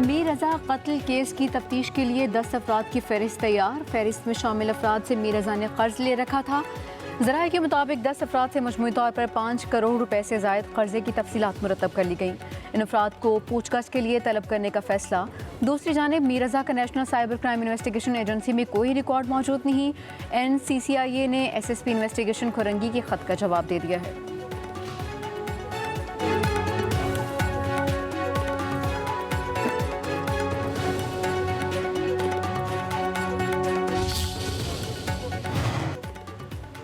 मीर रज़ा कत्ल केस की तफ्तीश के लिए 10 अफराद की फहरिस्त तैयार। फहरिस्त में शामिल अफराद से मीर रज़ा ने कर्ज ले रखा था। ज़राए के मुताबिक 10 अफराद से मजमूई तौर पर 5 करोड़ रुपए से ज़ायद कर्जे की तफसीलात मुरतब कर ली गई। इन अफराद को पूछताछ के लिए तलब करने का फैसला। दूसरी जानिब मीर रज़ा का national cyber crime investigation agency में कोई रिकॉर्ड मौजूद नहीं। NCCIA ने SSP इन्वेस्टिगेशन खुरंगी के खत का जवाब दे दिया है।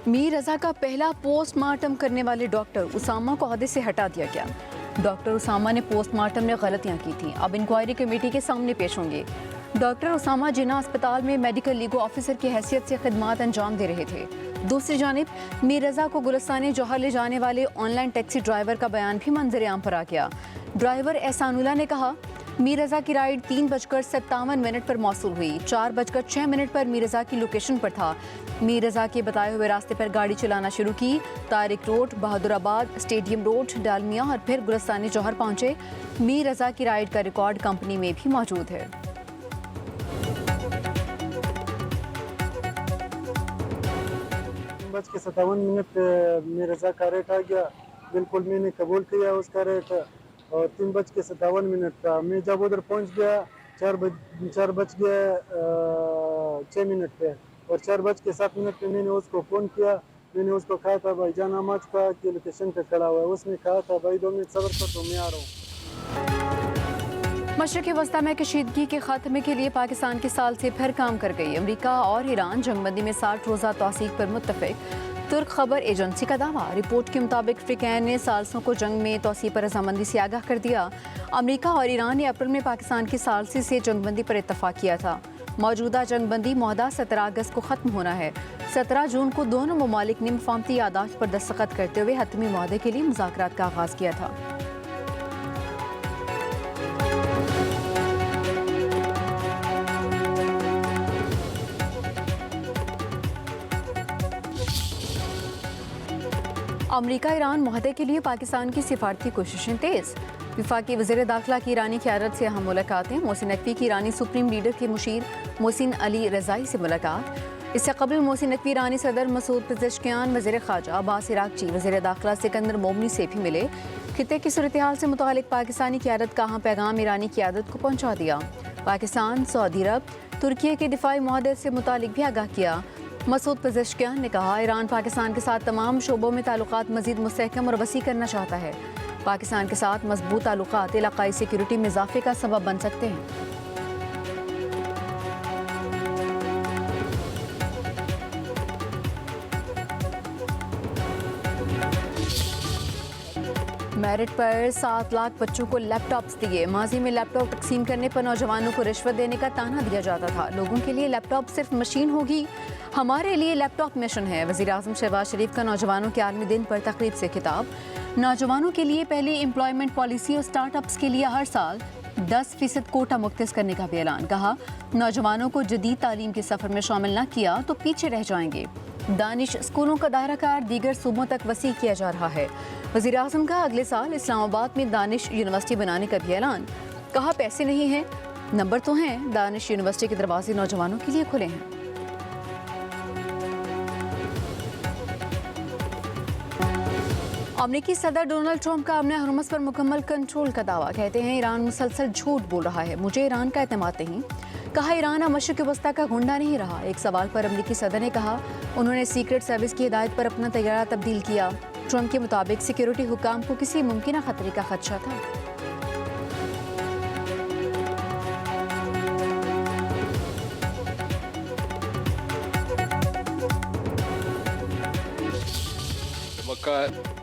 मीर रज़ा का पहला पोस्टमार्टम करने वाले डॉक्टर उसामा को ओहदे से हटा दिया गया। डॉक्टर उसामा ने पोस्टमार्टम में गलतियां की थीं, अब इंक्वायरी कमेटी के सामने पेश होंगे। डॉक्टर उसामा जिन्ना अस्पताल में मेडिकल लीगो ऑफिसर की हैसियत से खिदमात अंजाम दे रहे थे। दूसरी जानिब मीर रज़ा को गुलिस्तान जौहर ले जाने वाले ऑनलाइन टैक्सी ड्राइवर का बयान भी मंजर आम पर आ गया। ड्राइवर एहसानुल्लाह ने कहा, मीर रज़ा की राइड 3:57 पर मौसूल हुई। 4:06 पर मीर रज़ा की लोकेशन पर था। मीर रज़ा के बताए हुए रास्ते पर गाड़ी चलाना शुरू की। Tariq road, Bahadurabad, stadium road, Dalmia और फिर गुलिस्तान जौहर पहुंचे। मीर रज़ा की राइड का रिकॉर्ड कंपनी में भी मौजूद है। 3:57 मीर रज़ा का रेट आ गया। बिल्कुल मैंने कबूल किया उसका रेट और 3:57 था। मैं जब उधर पहुंच गया 4:06 पे और 4:07 पे मैंने उसको फ़ोन किया। मैंने उसको कहा था भाई जान हम का की लोकेशन पे खड़ा हुआ है। उसने कहा था भाई 2 मिनट सब्र कर, तो मैं आ रहा हूँ। मशरिक़ वस्ता में कशीदगी के खात्मे के लिए पाकिस्तान के साल से फिर काम कर गई। अमरीका और ईरान जंगबंदी में 60 रोज़ा तौसीक पर मुत्तफ़िक। तुर्क खबर एजेंसी का दावा। रिपोर्ट के मुताबिक फ्रीकैन ने सालसों को जंग में तौसी पर रजामंदी से आगाह कर दिया। अमरीका और ईरान ने अप्रैल में पाकिस्तान की सालसी से जंगबंदी पर इत्तफाक किया था। मौजूदा जंगबंदी मुहदा 17 अगस्त को ख़त्म होना है। 17 जून को दोनों ममालिक ने मुफाहमती यादाश्त पर दस्तखत करते हुए हतमी मुआहदे के लिए मुज़ाकरात का आगाज़ किया था। अमरीका ईरान मुआहदे के लिए पाकिस्तान की सिफारती कोशिशें तेज़। वफाकी वज़ीर दाखिला की ईरानी क़यादत से अहम मुलाकातें। मोहसिन नकवी की ईरानी सुप्रीम लीडर के मुशीर मोहसिन अली रज़ाई से मुलाकात। इससे कबल मोहसिन नकवी ईरानी सदर मसूद पेज़ेश्कियान, वज़ीर ख़ारजा अब्बास इराक़ची, वज़ीर दाखिला सिकंदर मोमनी से भी मिले। खित्ते की सूरत हाल से मुतालिक पाकिस्तानी क़यादत का अहम पैगाम ईरानी क़यादत को पहुँचा दिया। पाकिस्तान, सऊदी अरब, तुर्की के दिफाई मुआहदे से मुतालिक भी आगाह किया। मसूद पेज़ेश्कियान ने कहा, ईरान पाकिस्तान के साथ तमाम शोबों में ताल्लुकात मज़ीद मुस्तहकम और वसी करना चाहता है। पाकिस्तान के साथ मजबूत ताल्लुकात इलाक़ाई सिक्योरिटी में इज़ाफ़े का सबब बन सकते हैं। मेरिट पर 7 लाख बच्चों को लैपटॉप्स दिए। माजी में लैपटॉप तकसीम करने पर नौजवानों को रिश्वत देने का ताना दिया जाता था। लोगों के लिए लैपटॉप सिर्फ मशीन होगी, हमारे लिए लैपटॉप मिशन है। वज़ीर आज़म शहबाज शरीफ का नौजवानों के आलमी दिन पर तकरीब से खिताब। नौजवानों के लिए पहली एम्प्लॉयमेंट पॉलिसी और स्टार्टअप्स के लिए हर साल 10% कोटा मुख्तस करने का भी ऐलान। कहा, नौजवानों को जदीद तालीम के सफ़र में शामिल न किया तो पीछे रह जाएंगे। दानिश स्कूलों का दायरा कार दीगर सूबों तक वसी किया जा रहा है। वज़ीर आज़म का अगले साल इस्लामाबाद में दानिश यूनिवर्सिटी बनाने का भी ऐलान। कहा, पैसे नहीं हैं, नंबर तो हैं। दानिश यूनिवर्सिटी के दरवाजे नौजवानों के लिए खुले हैं। अमरीकी सदर डोनाल्ड ट्रंप का अपने हरमस पर मुकम्मल कंट्रोल का दावा। कहते हैं ईरान मुसलसल झूठ बोल रहा है, मुझे ईरान का एतमाद नहीं। कहा, ईरान अब मशरिक़ वस्ता का गुंडा नहीं रहा। एक सवाल पर अमरीकी सदर ने कहा, उन्होंने सीक्रेट सर्विस की हिदायत पर अपना तैयारा तब्दील किया। ट्रंप के मुताबिक सिक्योरिटी हुकाम को किसी मुमकिन खतरे का खदशा था।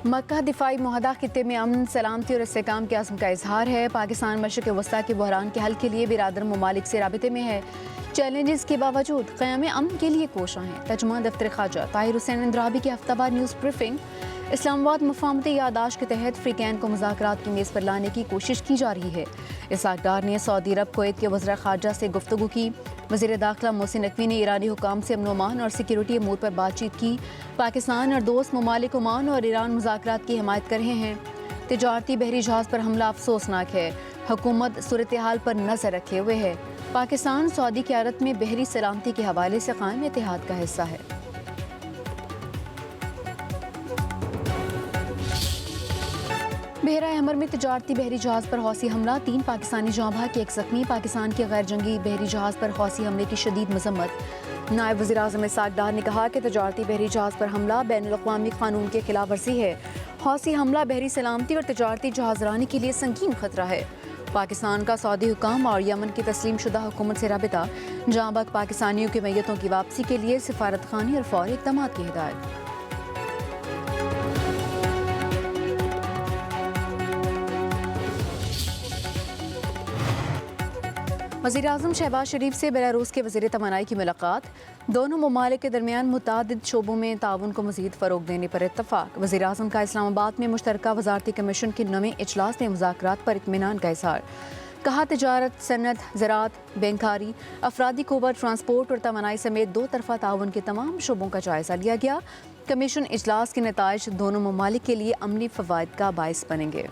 मक्का दिफाई मुआहदा खित्ते में अमन, सलामती और इस्तेहकाम के अज़्म का इजहार है। पाकिस्तान मशरिक़ वस्ता के बहरान के हल के लिए बिरादर ममालिक से राबिते में है। चैलेंजेस के बावजूद क़याम अमन के लिए कोशां हैं। तर्जुमान दफ्तर ख़ारजा ताहिर हुसैन इंद्राबी की हफ्तावार न्यूज़ ब्रीफिंग। इस्लामाबाद मुफाहमती यादाश्त के तहत फ्रीकैन को मुज़ाकरात की मेज़ पर लाने की कोशिश की जा रही है। इसहाक डार ने सऊदी अरब, कुवैत के वज़ीर ख़ारजा से गुफ्तगू की। वज़ीर दाखिला मोहसिन नकवी ने ईरानी हुकाम से अमन और सिक्योरिटी अमूर पर बातचीत की। पाकिस्तान और दोस्त ममालिक ओमान और ईरान मुज़ाकरात की हिमायत कर रहे हैं। तिजारती बहरी जहाज़ पर हमला अफसोसनाक है। हुकूमत सूरत हाल पर नजर रखे हुए है। पाकिस्तान सऊदी क़यादत में बहरी सलामती के हवाले से कायम इत्तेहाद का हिस्सा है। बहरा हमर में तजारती बहरी जहाज पर हौसी हमला, 3 पाकिस्तानी जाँ बहक, 1 जख्मी। पाकिस्तान के गैर जंगी बहरी जहाज पर हौसी हमले की शदीद मजम्मत। नायब वज़ीर आज़म इसहाक़ डार ने कहा कि तजारती बहरी जहाज पर हमला बैनुल-अक़वामी कानून के खिलाफ वर्जी है। हौसी हमला बहरी सलामती और तजारती जहाजरानी के लिए संगीन खतरा है। पाकिस्तान का सऊदी हुकाम और यमन की तस्लीम शुदा हुकूमत से राबिता, जाँ बहक पाकिस्तानियों की मैयतों की वापसी के लिए सिफारतखानी और फौरी इक़दाम की हिदायत। वज़ीर आज़म शहबाज शरीफ से बेलारूस के वज़ीर तवानाई की मुलाकात, दोनों ममालिक के दरमियान मुतादिद शोबों में ताउन को मज़ीद फ़रोग़ देने पर इत्तफ़ाक़। वज़ीर आज़म का इस्लामाबाद में मुश्तरका वज़ारती कमीशन के नवे इजलास में मुज़ाकरात पर इत्मीनान का इज़हार। कहा तजारत, सनत, ज़राअत, बैंकारी, अफरादी कोबर, ट्रांसपोर्ट और तवानाई समेत 2 तरफ़ा ताउन के तमाम शोबों का जायज़ा लिया गया। कमीशन इजलास के नताइज दोनों ममालिक के लिए अमली फ़वाइद का बाइस बनेंगे।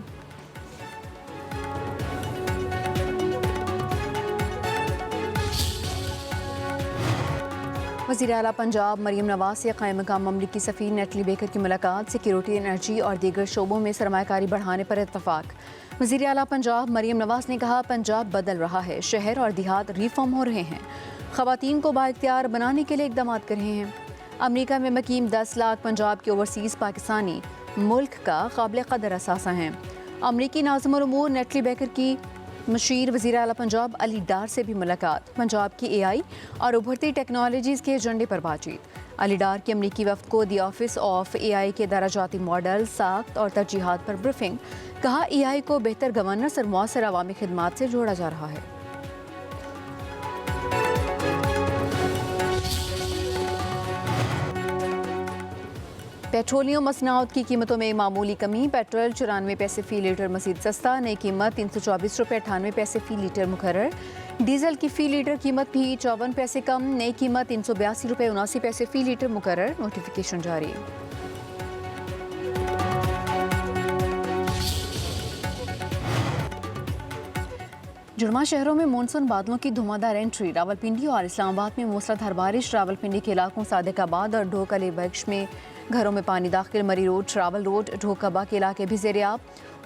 वज़ीर आला पंजाब मरीम नवाज से क़ायम मक़ाम ममलिकी सफ़ीर नेटली बेकर की मुलाकात, सिक्योरिटी, एनर्जी और दीगर शोबों में सरमायाकारी बढ़ाने पर इत्तफ़ाक़। वज़ीर आला पंजाब मरीम नवाज ने कहा, पंजाब बदल रहा है, शहर और देहात रिफॉर्म हो रहे हैं, ख़वातीन को बाइख्तियार बनाने के लिए इक़दाम कर रहे हैं। अमरीका में मकीम 10 लाख पंजाब के ओवरसीज़ पाकिस्तानी मुल्क का काबिल क़दर असासा हैं। अमरीकी नाज़िमुल उमूर नेटली बेकर की मशीर वज़ीर आला पंजाब अली डार से भी मुलाकात, पंजाब की AI और उभरती टेक्नोलॉजीज़ के एजेंडे पर बातचीत। अली डार की अमरीकी वफ़द को दी ऑफिस ऑफ AI के दराजाती मॉडल, साख्त और तरजीहात पर ब्रीफिंग। कहा, AI को बेहतर गवर्नेंस और मौसर अवामी खिदमात से जोड़ा जा रहा है। पेट्रोलियम मसनाउत की कीमतों में मामूली कमी, पेट्रोल 94 पैसे फ़ी लीटर मज़ीद सस्ता, नई कीमत 324 रुपये 98 पैसे फ़ी लीटर मुकर्रर। डीजल की फ़ी लीटर कीमत भी 54 पैसे कम, नई कीमत 382 रुपये 79 पैसे फ़ी लीटर मुकर्रर। नोटिफिकेशन जारी। जुड़वा शहरों में मानसून बादलों की धुआंधार एंट्री, रावलपिंडी और इस्लामाबाद में मूसलाधार बारिश, रावलपिंडी के इलाकों सादिकाबाद और ढोक अली बख्श में घरों में पानी दाखिल, मरी रोड, ट्रावल रोड, ढोकाबा के इलाके भी ज़ेर-ए-आब।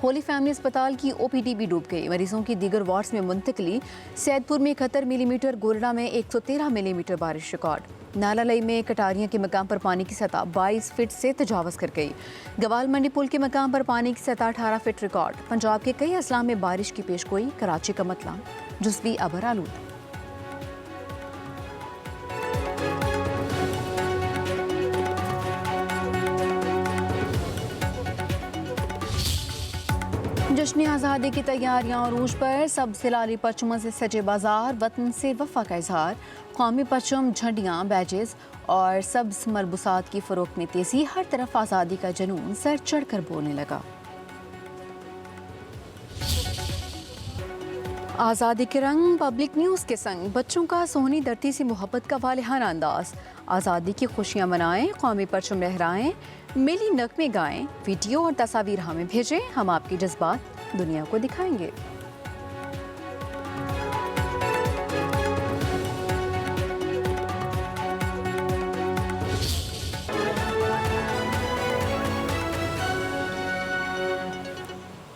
होली फैमिली अस्पताल की OPD भी डूब गई, मरीजों की दीगर वार्ड्स में मुंतकली। सैदपुर में 71 मिलीमीटर, गोरडा में 113 मिलीमीटर बारिश रिकॉर्ड। नालालई में कटारियां के मकाम पर पानी की सतह 22 फीट से तजावज़ कर गई। गवाल मंडी पुल के मकाम पर पानी की सतह 18 फीट रिकॉर्ड। पंजाब के कई अजला में बारिश की पेशगोई, कराची का मतला जुज़वी अबर आलूद। जश्न आज़ादी की तैयारियां अरूज पर, सब सिलाली परचमों से सजे बाजार, वतन से वफा का इजहार। कौमी परचम, झंडियाँ, बैजेस और सब्ज मलबूसात की फ़रोख्त में तेज़ी, हर तरफ आज़ादी का जुनून सर चढ़ कर बोलने लगा। आज़ादी के रंग पब्लिक न्यूज़ के संग, बच्चों का सोहनी धरती से मोहब्बत का वालिहाना अंदाज। आज़ादी की खुशियाँ मनाएं, कौमी परचम लहराएं, मिली नगमे गाएं, वीडियो और तस्वीर हमें भेजें, हम आपके जज्बात दुनिया को दिखाएंगे।